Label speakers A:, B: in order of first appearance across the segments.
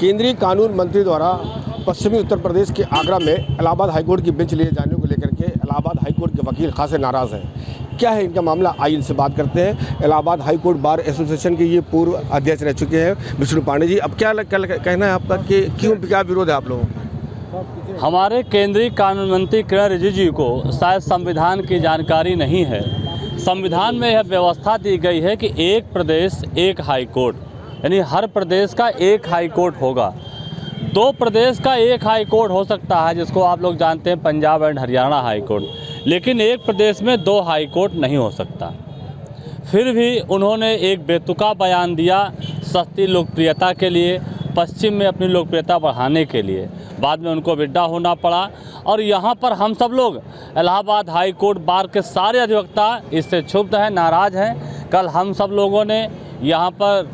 A: केंद्रीय कानून मंत्री द्वारा पश्चिमी उत्तर प्रदेश के आगरा में इलाहाबाद हाईकोर्ट की बेंच लिए जाने को लेकर के इलाहाबाद हाईकोर्ट के वकील खासे नाराज़ हैं। क्या है इनका मामला, आइए इनसे बात करते हैं। इलाहाबाद हाईकोर्ट बार एसोसिएशन के ये पूर्व अध्यक्ष रह चुके हैं विष्णु पांडे जी। अब क्या कहना है आपका कि क्यों क्या विरोध है आप लोगों का?
B: हमारे केंद्रीय कानून मंत्री किरण रिजिजू को शायद संविधान की जानकारी नहीं है। संविधान में यह व्यवस्था दी गई है कि एक प्रदेश एक हाई कोर्ट, यानी हर प्रदेश का एक हाई कोर्ट होगा। दो प्रदेश का एक हाई कोर्ट हो सकता है, जिसको आप लोग जानते हैं Punjab and Haryana high court, लेकिन एक प्रदेश में दो हाई कोर्ट नहीं हो सकता। फिर भी उन्होंने एक बेतुका बयान दिया सस्ती लोकप्रियता के लिए, पश्चिम में अपनी लोकप्रियता बढ़ाने के लिए। बाद में उनको विड्डा होना पड़ा और यहाँ पर हम सब लोग इलाहाबाद हाई कोर्ट बार के सारे अधिवक्ता इससे क्षुब्ध हैं, नाराज़ हैं। कल हम सब लोगों ने यहाँ पर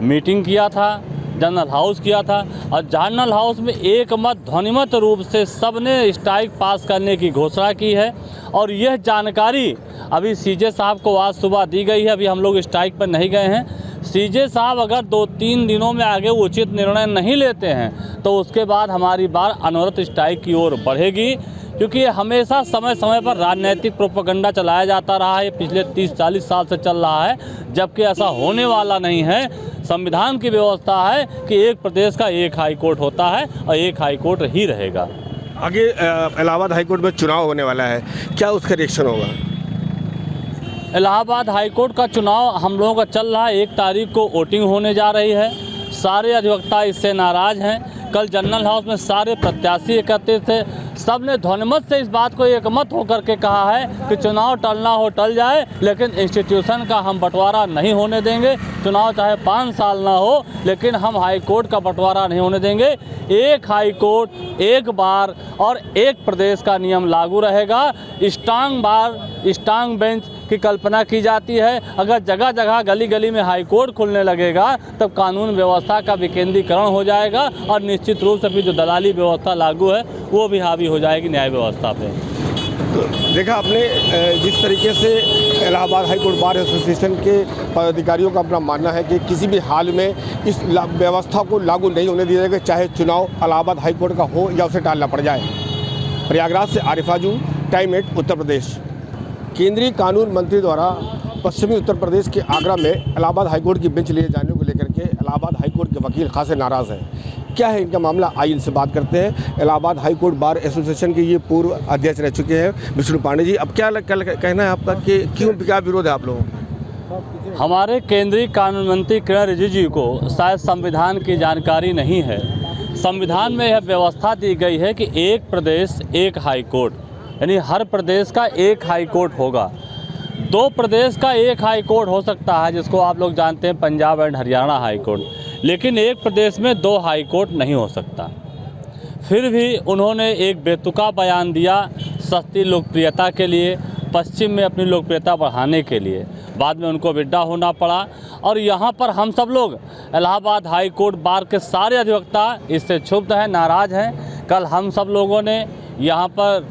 B: मीटिंग किया था, जनरल हाउस किया था, और जनरल हाउस में एक मत ध्वनिमत रूप से सबने स्ट्राइक पास करने की घोषणा की है। और यह जानकारी अभी सीजे साहब को आज सुबह दी गई है। अभी हम लोग स्ट्राइक पर नहीं गए हैं। सीजे साहब अगर 2-3 दिनों में आगे उचित निर्णय नहीं लेते हैं तो उसके बाद हमारी बार अनवरत स्ट्राइक की ओर बढ़ेगी, क्योंकि ये हमेशा समय समय पर राजनीतिक प्रोपेगेंडा चलाया जाता रहा है। पिछले 30-40 साल से चल रहा है, जबकि ऐसा होने वाला नहीं है। संविधान की व्यवस्था है कि एक प्रदेश का एक हाई कोर्ट होता है और एक हाई कोर्ट ही रहेगा।
A: आगे इलाहाबाद हाईकोर्ट में चुनाव होने वाला है, क्या उसका रिएक्शन होगा?
B: इलाहाबाद हाईकोर्ट का चुनाव हम लोगों का चल रहा है। 1 तारीख को वोटिंग होने जा रही है। सारे अधिवक्ता इससे नाराज़ हैं। कल जनरल हाउस में सारे प्रत्याशी एकत्रित थे। सब ने ध्वनिमत से इस बात को एकमत होकर के कहा है कि चुनाव टलना हो टल जाए, लेकिन इंस्टीट्यूशन का हम बंटवारा नहीं होने देंगे। चुनाव चाहे 5 साल ना हो, लेकिन हम हाई कोर्ट का बंटवारा नहीं होने देंगे। एक हाई कोर्ट, एक बार और एक प्रदेश का नियम लागू रहेगा। स्ट्रांग बार, स्ट्रांग बेंच की कल्पना की जाती है। अगर जगह जगह गली गली में हाई कोर्ट खुलने लगेगा तब कानून व्यवस्था का विकेंद्रीकरण हो जाएगा और निश्चित रूप से भी जो दलाली व्यवस्था लागू है वो भी हावी हो जाएगी न्याय व्यवस्था पे।
A: तो देखा आपने जिस तरीके से इलाहाबाद हाईकोर्ट बार एसोसिएशन के पदाधिकारियों का अपना मानना है कि किसी भी हाल में इस व्यवस्था को लागू नहीं होने दिया जाएगा, चाहे चुनाव इलाहाबाद हाईकोर्ट का हो या उसे टालना पड़ जाए। प्रयागराज से आरिफ आजू, टाइम 8 उत्तर प्रदेश। केंद्रीय कानून मंत्री द्वारा पश्चिमी उत्तर प्रदेश के आगरा में इलाहाबाद हाईकोर्ट की बेंच लिए जाने को लेकर के इलाहाबाद हाईकोर्ट के वकील खासे नाराज़ हैं। क्या है इनका मामला, आइए इनसे बात करते हैं। इलाहाबाद हाईकोर्ट बार एसोसिएशन के ये पूर्व अध्यक्ष रह चुके हैं विष्णु पांडे जी। अब क्या कहना है आपका कि क्यों क्या विरोध है आप लोगों का?
B: हमारे केंद्रीय कानून मंत्री किरण रिजिजू को शायद संविधान की जानकारी नहीं है। संविधान में यह व्यवस्था दी गई है कि एक प्रदेश एक हाई कोर्ट, यानी हर प्रदेश का एक हाई कोर्ट होगा। दो प्रदेश का एक हाई कोर्ट हो सकता है, जिसको आप लोग जानते हैं Punjab and Haryana high court, लेकिन एक प्रदेश में दो हाई कोर्ट नहीं हो सकता। फिर भी उन्होंने एक बेतुका बयान दिया सस्ती लोकप्रियता के लिए, पश्चिम में अपनी लोकप्रियता बढ़ाने के लिए। बाद में उनको विड्डा होना पड़ा और यहाँ पर हम सब लोग इलाहाबाद हाई कोर्ट बार के सारे अधिवक्ता इससे क्षुब्ध हैं, नाराज़ हैं। कल हम सब लोगों ने यहाँ पर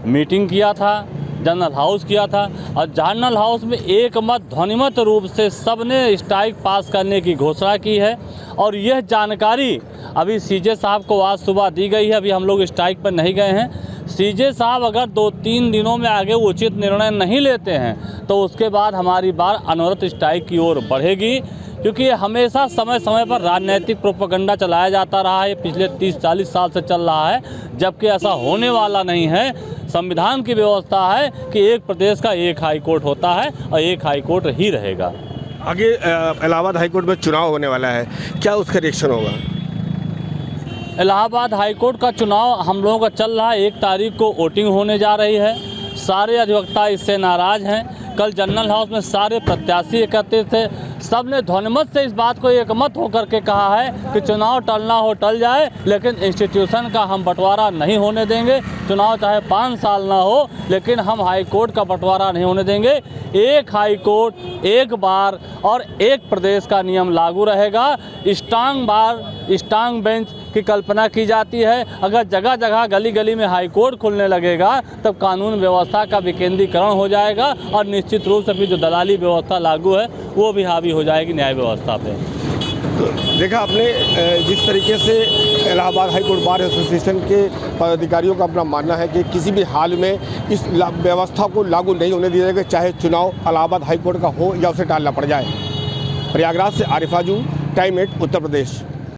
B: मीटिंग किया था, जनरल हाउस किया था, और जनरल हाउस में एक मत ध्वनिमत रूप से सबने स्ट्राइक पास करने की घोषणा की है। और यह जानकारी अभी सीजे साहब को आज सुबह दी गई है। अभी हम लोग स्ट्राइक पर नहीं गए हैं। सीजे साहब अगर 2-3 दिनों में आगे उचित निर्णय नहीं लेते हैं तो उसके बाद हमारी बार अनवरत स्ट्राइक की ओर बढ़ेगी, क्योंकि ये हमेशा समय समय पर राजनीतिक प्रोपेगेंडा चलाया जाता रहा है। पिछले 30-40 साल से चल रहा है, जबकि ऐसा होने वाला नहीं है। संविधान की व्यवस्था है कि एक प्रदेश का एक हाई कोर्ट होता है और एक हाई कोर्ट ही रहेगा।
A: आगे इलाहाबाद हाईकोर्ट में चुनाव होने वाला है, क्या उसका रिएक्शन होगा?
B: इलाहाबाद हाईकोर्ट का चुनाव हम लोगों का चल रहा है। 1 तारीख को वोटिंग होने जा रही है। सारे अधिवक्ता इससे नाराज़ हैं। कल जनरल हाउस में सारे प्रत्याशी एकत्रित थे। सब ने ध्वनिमत से इस बात को एकमत होकर के कहा है कि चुनाव टलना हो टल जाए, लेकिन इंस्टीट्यूशन का हम बंटवारा नहीं होने देंगे। चुनाव चाहे 5 साल ना हो, लेकिन हम हाई कोर्ट का बंटवारा नहीं होने देंगे। एक हाई कोर्ट, एक बार और एक प्रदेश का नियम लागू रहेगा। स्ट्रांग बार, स्ट्रांग बेंच की कल्पना की जाती है। अगर जगह जगह गली गली में हाई कोर्ट खुलने लगेगा तब कानून व्यवस्था का विकेंद्रीकरण हो जाएगा और निश्चित रूप से भी जो दलाली व्यवस्था लागू है वो भी हावी हो जाएगी न्याय व्यवस्था पे।
A: देखा आपने जिस तरीके से Allahabad high court bar association के पदाधिकारियों का अपना मानना है कि किसी भी हाल में इस व्यवस्था को लागू नहीं होने दिया जाएगा, चाहे चुनाव इलाहाबाद हाई कोर्ट का हो या उसे टालना पड़ जाए। प्रयागराज से आरिफ आजू, टाइम 8 उत्तर प्रदेश।